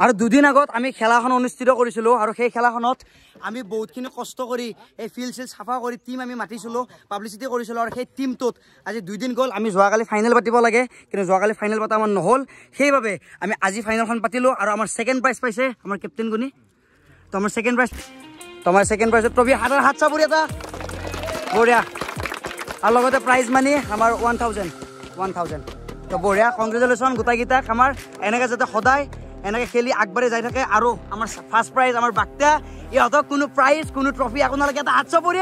আৰু দুদিন আগত আমি খেলাখন অনুষ্ঠিত কৰিছিলোঁ আৰু সেই খেলাখনত আমি বহুতখিনি কষ্ট কৰি এই ফিল্ড চিল্ড চাফা কৰি টিম আমি মাতিছিলোঁ পাব্লিচিটি কৰিছিলোঁ আৰু সেই টিমটোত আজি 2 দিন গ'ল আমি যোৱাকালি ফাইনেল পাতিব লাগে কিন্তু যোৱাকালি ফাইনেল পতা আমাৰ নহ'ল সেইবাবে আমি আজি ফাইনেলখন পাতিলোঁ আৰু আমাৰ ছেকেণ্ড প্ৰাইজ পাইছে আমাৰ কেপ্টেইন গুণী তো আমাৰ ছেকেণ্ড প্ৰাইজত ট্ৰফি হাত চাপৰি এটা বঢ়িয়া আৰু লগতে প্ৰাইজ মানি আমাৰ 1000 তো বঢ়িয়া কংগ্ৰেচুলেশ্যন গোটেইকেইটাক আমাৰ এনেকৈ যাতে সদায় এনেকৈ খেলি আগবাঢ়ি যাই থাকে আৰু আমাৰ ফাৰ্ষ্ট প্ৰাইজ আমাৰ বাক্তা ইহঁতক কোনো প্ৰাইজ কোনো ট্ৰফি একো নালাগে এটা হাত চাপৰি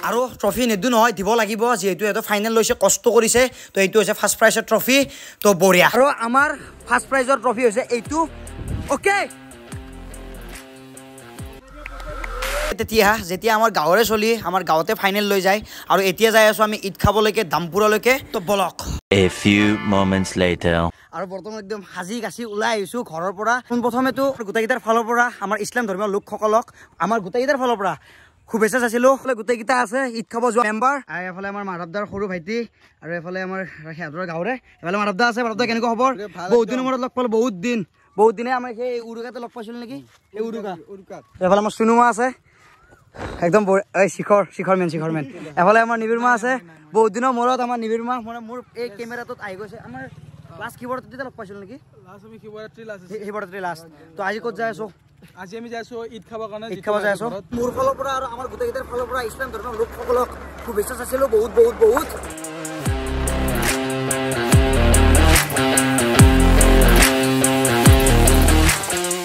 আৰু ট্ৰফি নিদো নহয় দিব লাগিব যিহেতু সিহঁতে ফাইনেল লৈছে কষ্ট কৰিছে তো এইটো হৈছে ফাৰ্ষ্ট প্ৰাইজৰ ট্ৰফি তো বঢ়িয়া আৰু আমাৰ ফাৰ্ষ্ট প্ৰাইজৰ ট্ৰফি হৈছে এইটো অ'কে যেতিয়া আমাৰ গাঁৱৰে চলি আমাৰ গাঁৱতে ফাইনেল লৈ যায় আৰু এতিয়া যাই আছো আমি ঈদ খাবলৈকে দামপুৰলৈকে তো বলক A few moments later আৰু বৰ্তমান একদম সাজি কাচি ওলাই আহিছো ঘৰৰ পৰা প্ৰথমেতো গোটেইকেইটাৰ ফালৰ পৰা আমাৰ ইছলাম ধৰ্মীয় লোকসকলক আমাৰ গোটেইকেইটাৰ ফালৰ পৰা শুভেচ্ছা চাইছিলোঁ গোটেইকেইটা আছে ঈদ খাব যোৱা মেম্বাৰ আৰু এফালে আমাৰ মাধৱদাৰ সৰু ভাইটি আৰু এফালে আমাৰ সিহঁতৰ গাঁৱৰে এফালে মাধৱদা আছে মাধৱদা কেনেকুৱা খবৰ বহুত দিনৰ মূৰত লগ পালোঁ বহুত দিনে আমাৰ সেই উৰুকাতে লগ পাইছিলোঁ নেকি এই উৰুকা এফালে আমাৰ চুনুমা আছে একদম শিখৰ মেন এফালে আমাৰ নিবিৰমা আছে বহুত দিনৰ মূৰত আমাৰ নিবিৰমা মানে মোৰ এই কেমেৰাটোত আহি গৈছে আমাৰ লাষ্ট শিৱৰাত্ৰিতে লগ পাইছিলোঁ নেকি শিৱৰাত্ৰি লাষ্ট তো আজি ক'ত যাই আছোঁ আজি আমি যাই আছোঁ ঈদ খাবৰ কাৰণে ঈদ খাব যাই আছোঁ মোৰ ফালৰ পৰা আৰু আমাৰ গোটেইকেইটাৰ ফালৰ পৰা ইছলাম ধৰ্মৰ লোকসকলক শুভেচ্ছা চাইছিলোঁ বহুত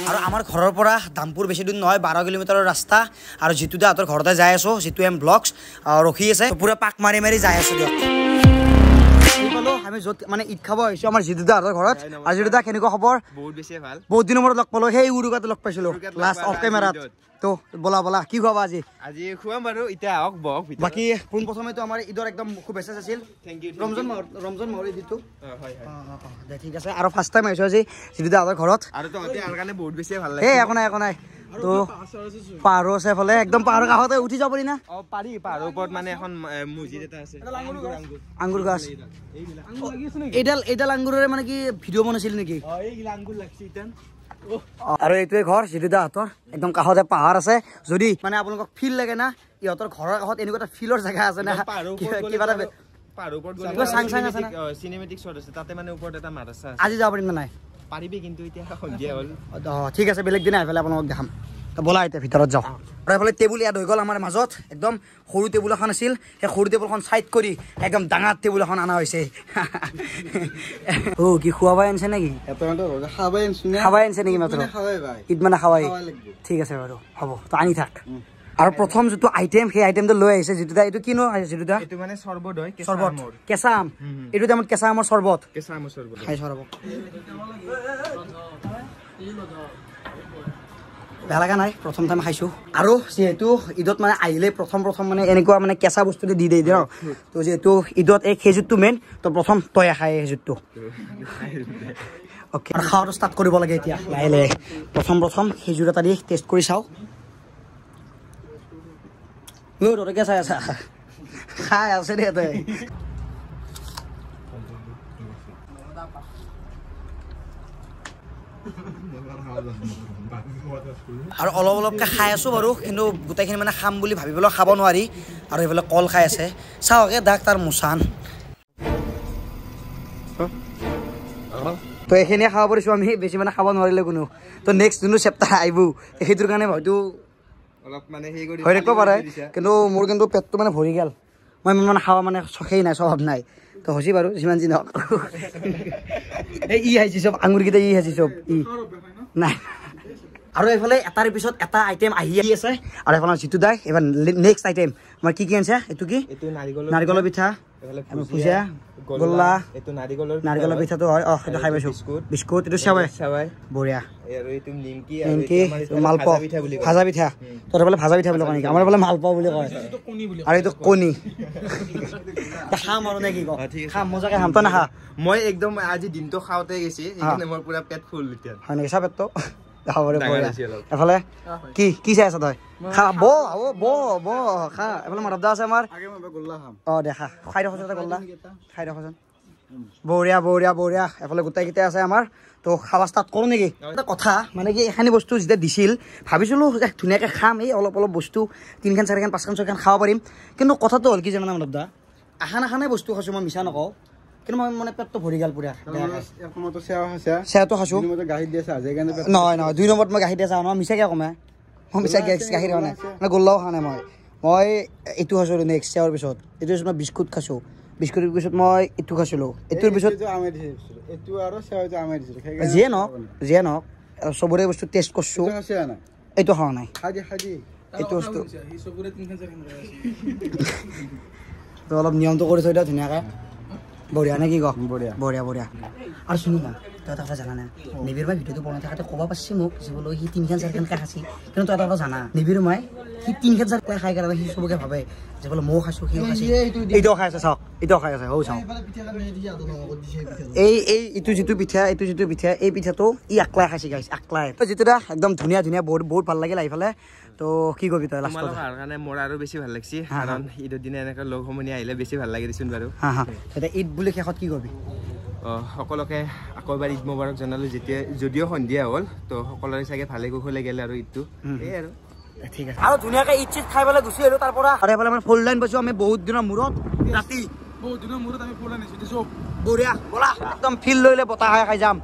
আৰু আমাৰ ঘৰৰ পৰা দামপুৰ বেছি দূৰ নহয় 12 কিলোমিটাৰৰ ৰাস্তা আৰু জিতু দাহঁতৰ ঘৰতে যাই আছোঁ জিতু এম ব্লগছ ৰখি আছে পুৰা পাক মাৰি যাই আছোঁ দিয়ক আমি য'ত মানে ঈদ খাব আহিছোঁ আমাৰ জিতু দাহঁতৰ ঘৰত আৰু জিতু দা কেনেকুৱা খবৰ বহুত বেছি ভাল বহুত দিনৰ মূৰত লগ পালোঁ সেই উৰুকাতে লগ পাইছিলোঁ লাষ্ট অফ কেমেৰাত তো বলা কি খুৱাবা আজি খুৱাম বাৰু এতিয়া আহক বহক বাকী পোনপ্ৰথমেতো আমাৰ ঈদৰ একদম শুভেচ্ছা আছিল ৰমজান মাহৰ ঈদটো দে ঠিক আছে আৰু ফাৰ্ষ্ট টাইম আহিছোঁ আজি জিতু দাহঁতৰ ঘৰত আৰু তহঁতে আমাৰ কাৰণে বহুত বেছি ভাল লাগে এই একো নাই তো পাহাৰো আছে এফালে একদম পাহাৰৰ কাষতে উঠি যাব পাৰি না পাৰি পাহাৰৰ ওপৰত মানে এখন মছজিদ এটা আছে আঙুৰ গাছ এইডাল আঙুৰৰে মানে কি ভিডিঅ' বনাইছিল নেকি আৰু এইটোৱে ঘৰ জিতু দাহঁতৰ একদম কাষতে পাহাৰ আছে যদি মানে আপোনালোকক ফিল লাগে না ইহঁতৰ ঘৰৰ কাষত এনেকুৱা এটা ফিলৰ জেগা আছে না কিবা এটা পাহাৰৰ ওপৰত চিনেমেটিক শ্বট আছে তাতে মানে ওপৰত এটা মাদ্ৰাছা আছে আজি যাব পাৰিম নে নাই পাৰিবি কিন্তু এতিয়া সন্ধিয়া হ'ল ঠিক আছে বেলেগ দিনা এইফালে আপোনালোকক দেখাম বলা এতিয়া ভিতৰত যাওঁ আৰু এইফালে টেবুল ইয়াত হৈ গ'ল আমাৰ মাজত একদম সৰু টেবুল এখন আছিল সেই সৰু টেবুলখন চাইড কৰি একদম ডাঙৰ টেবুল এখন অনা হৈছে কি খোৱাবাই আনিছে নেকি খাবাই আনিছে নেকি মাত্ৰ ঈদ মানে খাৱাই ঠিক আছে বাৰু হ'ব তো আনি থাক আৰু প্ৰথম যিটো আইটেম সেই আইটেমটো লৈ আহিছে জিতু দা এইটো কিনো জিতু দা এইটো মানে চৰ্বত হয় কেঁচা আম এইটো টাইমত কেঁচা আমৰ চৰ্বত খাই চৰব বেয়া লগা নাই প্ৰথম টাইম খাইছোঁ আৰু যিহেতু ঈদত মানে আহিলে প্ৰথম মানে এনেকুৱা মানে কেঁচা বস্তুটো দি দিয়ে ন তো যিহেতু ঈদত এই খেজুৰটো মেইন তো প্ৰথম তয়ে খাই খেজুৰটো অ'কে আৰু খাৱাটো ষ্টাৰ্ট কৰিব লাগে এতিয়া লাহে প্ৰথম খেজুৰ এটা দি টেষ্ট কৰি চাওঁ তই চাই আছা খাই আছে দে তই আৰু অলপকৈ খাই আছোঁ বাৰু কিন্তু গোটেইখিনি মানে খাম বুলি ভাবি পেলাই খাব নোৱাৰি আৰু এইফালে কল খাই আছে চাওকে দাক তাৰ মুচান তো এইখিনিয়ে খাব পাৰিছোঁ আমি বেছি মানে খাব নোৱাৰিলে কোনো তো নেক্সট যোনটো চেপ্টাৰ আহিব সেইটোৰ কাৰণে হয়তো হৈ থাকিব পাৰে কিন্তু মোৰ কিন্তু পেটটো মানে ভৰি গ'ল মই মানে খাব মানে চখেই নাই স্বভাৱ নাই তো হৈছে বাৰু যিমান যি নহওক এই আহিছে চব আঙুৰকেইটা আহিছে চব নাই আৰু এইফালে এটাৰ পিছত এটা আইটেম আহি আছে আৰু এইফালে জিতু দাই এইবাৰ নেক্সট আইটেম আমাৰ কি আনিছে এইটো কি নাৰিকলৰ পিঠা ভুজিয়া গোল্লা এইটো নাৰিকলৰ পিঠাটো হয় সেইটো খাই পাইছোঁ বিস্কুট এইটো চেৱাই বঢ়িয়া মালপোৱা ভাজা পিঠা তোৰ এইফালে ভাজা পিঠা বুলি কয় নেকি আমাৰ এইফালে মালপোৱা বুলি কয় আৰু এইটো কণী খাম আৰু নে কি কওঁ খাম মজাকে খাম তই নাখা মই একদম আজি দিনটো খাওঁতে গৈছে সেইকাৰণে মোৰ পুৰা পেট ফুল এতিয়া হয় নেকি চা পেটটো এফালে কি চাই আছ তই খা ব খা এফালে মাধৱদা আছে আমাৰ দে খা খাই ৰখচোন এটা গল্লা খাই ৰখচোন বঢ়িয়া বঢ়িয়া বঢ়িয়া এফালে গোটেইকেইটা আছে আমাৰ তো খাৱা ষ্টাৰ্ট কৰোঁ নেকি এটা কথা মানে কি এইখিনি বস্তু যেতিয়া দিছিল ভাবিছিলোঁ ধুনীয়াকৈ খাম এই অলপ অলপ বস্তু 3খান 4খান 5খান 6খান খাব পাৰিম কিন্তু কথাটো হ'ল কি জানা মানৱ দা আখানাখানে বস্তু খাইছোঁ মই মিছা নকওঁ কিন্তু মই মানে পেটটো ভৰি গ'ল পুৰা চেৱাটো খাইছোঁ নহয় নহয় 2 নম্বৰত মই গাখীৰ দিয়া চাওঁ নহয় মিছাকৈ কমে মই মিছাকৈ গাখীৰ খোৱা নাই মানে গোল্লাও খোৱা নাই মই এইটো খাইছোঁ নেক্সট চেৱাৰ পিছত এইটো পিছত মই বিস্কুট খাইছোঁ বিস্কুটৰ পিছত মই এইটো খাইছিলোঁ এইটোৰ পিছত যিয়ে নহওক চবৰে বস্তু টেষ্ট কৰিছোঁ এইটো খোৱা নাই এইটো বস্তু তো অলপ নিয়মটো কৰি থৈ দিয়া ধুনীয়াকৈ বঢ়িয়া নে কি কওঁ বঢ়িয়া বঢ়িয়া আৰু শুনি না তই এটা কথা জানা নাই নিবিৰ মই ভিডিঅ'টো বনাই থাকোঁতে ক'ব পাৰিছি মোক যে বোলো সি 3খান 4খান খাই খাইছি কিন্তু তই এটা কথা জানা নিবিৰ মই সি 3খান 4খান খাই কাৰণে সি চবকে ভাবে যে বোলো ময়ো খাইছোঁ সিও খাইছে এইটোও খাই আছে চাওক এইটোও খাই আছে চাওক এইটো যিটো পিঠা এই পিঠাটো ই আকলাই খাইছে গাইছ আকলাই যিটো একদম ধুনীয়া ধুনীয়া বহুত ভাল লাগিল আহিফালে তো কি কবি তই লাষ্টত কাৰণে মোৰ আৰু বেছি ভাল লাগিছে কাৰণ ঈদৰ দিনা এনেকৈ লগ সমনি আহিলে বেছি ভাল লাগে দিচোন বাৰু এতিয়া ঈদ বুলি শেষত কি কবি সকলোকে আকৌ এবাৰ ঈদ মোবাৰক জনালোঁ যদিও সন্ধিয়া হ'ল তো সকলোৰে চাগে ভালে কুশলে গ'লে আৰু ঈদটো এই আৰু ঠিক আছে আৰু ধুনীয়াকৈ ঈদ চিদ খাই পেলাই গুচি আহিলোঁ তাৰ পৰা আৰু এইফালে আমাৰ ফুল লাইন পাইছোঁ আমি বহুত দিনৰ মূৰত ৰাতি আমি ফুল লাইন আছোঁ বঢ়িয়া ব'লা একদম ফিল্ড লৈ বতাহ খাই যাম